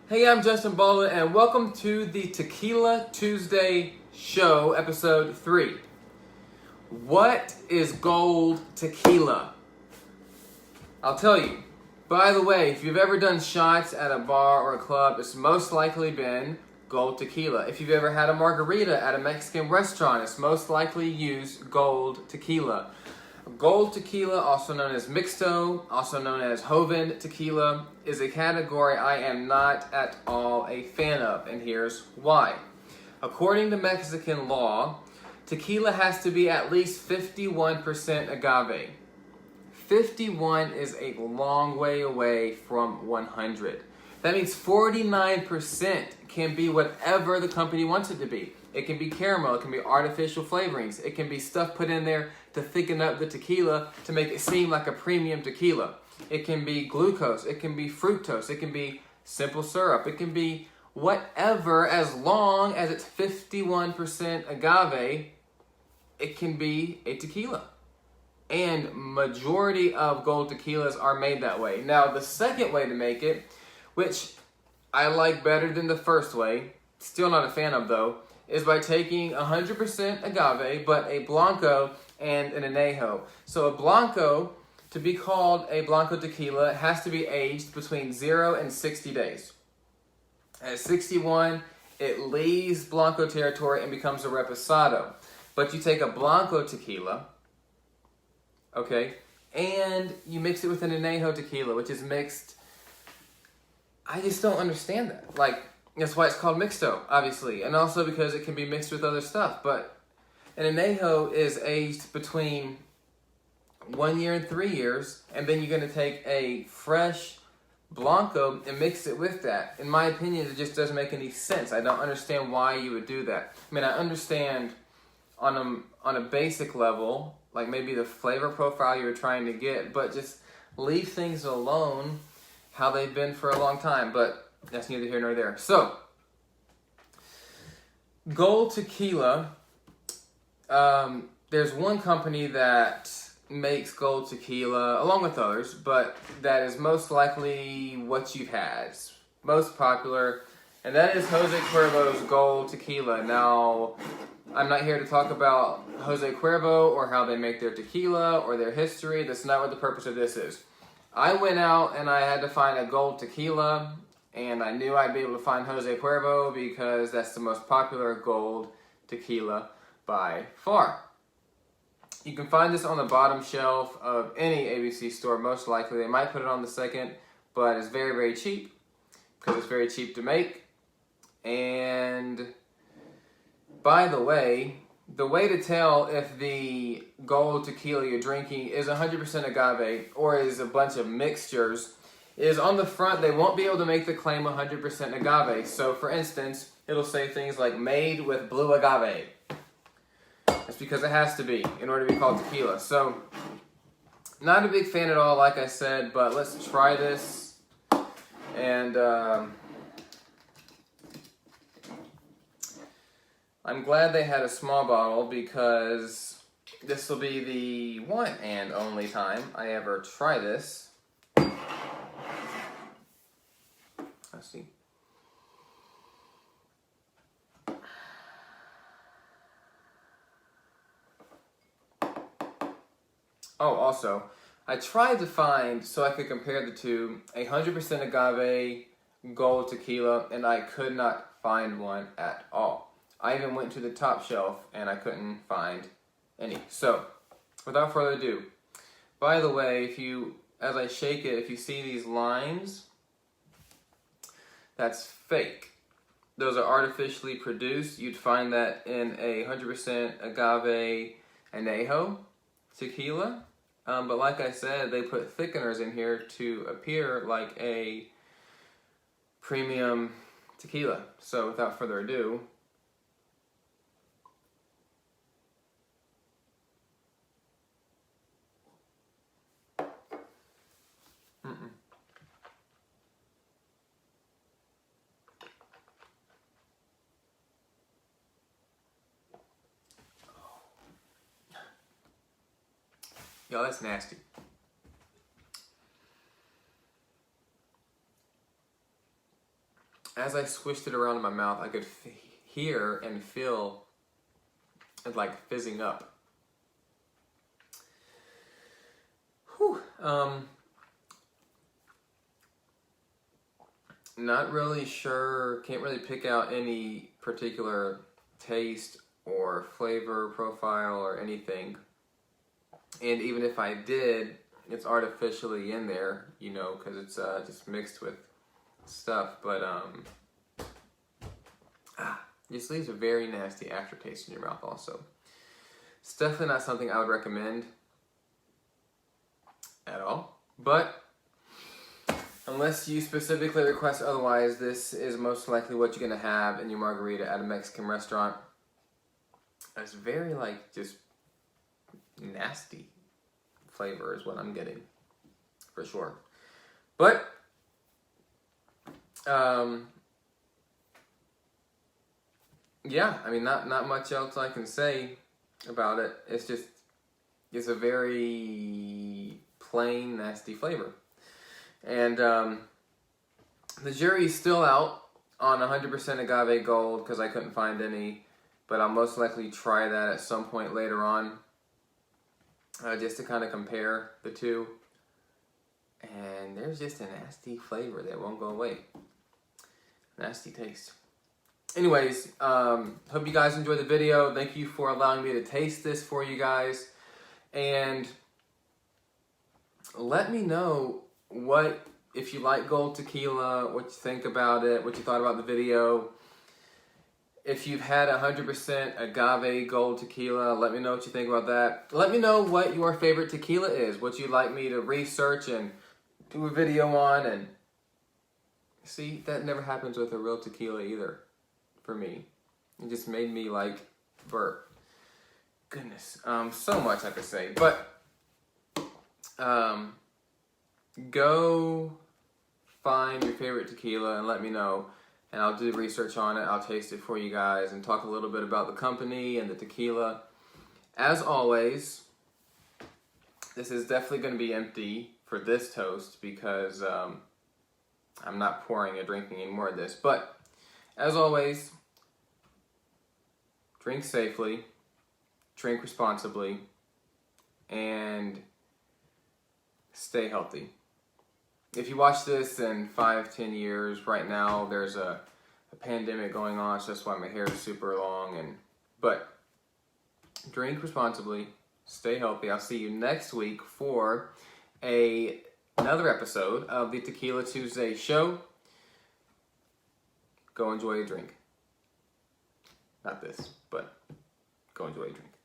Hey, I'm Justin Bola, and welcome to the Tequila Tuesday show, episode 3. What is gold tequila? I'll tell you. By the way, if you've ever done shots at a bar or a club, it's most likely been gold tequila. If you've ever had a margarita at a Mexican restaurant, it's most likely used gold tequila. Gold tequila, also known as mixto, also known as Joven tequila, is a category I am not at all a fan of, and here's why. According to Mexican law, tequila has to be at least 51% agave. 51 is a long way away from 100. That means 49% can be whatever the company wants it to be. It can be caramel, it can be artificial flavorings, it can be stuff put in there to thicken up the tequila to make it seem like a premium tequila. It can be glucose, it can be fructose, it can be simple syrup, it can be whatever, as long as it's 51% agave, it can be a tequila. And majority of gold tequilas are made that way. Now, the second way to make it, which I like better than the first way, still not a fan of though, is by taking 100% agave, but a Blanco and an Añejo. So a Blanco, to be called a Blanco tequila, has to be aged between 0 and 60 days. At 61, it leaves Blanco territory and becomes a Reposado. But you take a Blanco tequila, okay, and you mix it with an Añejo tequila, which is mixed. I just don't understand that. Like, that's why it's called mixto, obviously, and also because it can be mixed with other stuff. But an Añejo is aged between 1 year and 3 years, and then you're going to take a fresh Blanco and mix it with that. In my opinion, it just doesn't make any sense. I don't understand why you would do that. I mean, I understand on a basic level, like maybe the flavor profile you're trying to get, but just leave things alone how they've been for a long time. But that's neither here nor there. So, gold tequila, there's one company that makes gold tequila, along with others, but that is most likely what you've had. It's most popular, and that is Jose Cuervo's gold tequila. Now, I'm not here to talk about Jose Cuervo or how they make their tequila or their history. That's not what the purpose of this is. I went out and I had to find a gold tequila, and I knew I'd be able to find Jose Cuervo because that's the most popular gold tequila by far. You can find this on the bottom shelf of any ABC store, most likely. They might put it on the second, but it's very, very cheap because it's very cheap to make. And by the way to tell if the gold tequila you're drinking is 100% agave or is a bunch of mixtures is on the front. They won't be able to make the claim 100% agave. So for instance, it'll say things like made with blue agave. That's because it has to be in order to be called tequila. So not a big fan at all, like I said, but let's try this. And I'm glad they had a small bottle because this will be the one and only time I ever try this. Let's see. Oh, also, I tried to find, so I could compare the two, 100% agave gold tequila, and I could not find one at all. I even went to the top shelf, and I couldn't find any. So, without further ado, by the way, as I shake it, if you see these lines, that's fake. Those are artificially produced. You'd find that in a 100% agave Añejo tequila. But like I said, they put thickeners in here to appear like a premium tequila. So without further ado, yo, that's nasty. as I swished it around in my mouth, I could hear and feel it like fizzing up. Whew. Not really sure, can't really pick out any particular taste or flavor profile or anything. And even if I did, it's artificially in there, you know, because it's just mixed with stuff. But just leaves a very nasty aftertaste in your mouth also. It's definitely not something I would recommend at all. But unless you specifically request otherwise, this is most likely what you're going to have in your margarita at a Mexican restaurant. It's very, like, just nasty flavor is what I'm getting, for sure. But, yeah, I mean, not much else I can say about it. It's a very plain, nasty flavor. And the jury's still out on 100% agave gold because I couldn't find any, but I'll most likely try that at some point later on, just to kind of compare the two. And there's just a nasty flavor that won't go away. Nasty taste. Anyways, hope you guys enjoyed the video. Thank you for allowing me to taste this for you guys. And let me know if you like gold tequila, what you think about it, what you thought about the video. If you've had 100% agave gold tequila, let me know what you think about that. Let me know what your favorite tequila is, what you'd like me to research and do a video on. And see, that never happens with a real tequila either, for me. It just made me like burp. Goodness, so much I could say. But go find your favorite tequila and let me know, and I'll do research on it. I'll taste it for you guys and talk a little bit about the company and the tequila. As always, this is definitely going to be empty for this toast because I'm not pouring or drinking any more of this. But as always, drink safely, drink responsibly, and stay healthy. If you watch this in 5-10 years, right now there's a pandemic going on, so that's why my hair is super long. But drink responsibly, stay healthy. I'll see you next week for another episode of the Tequila Tuesday show. Go enjoy a drink. Not this, but go enjoy a drink.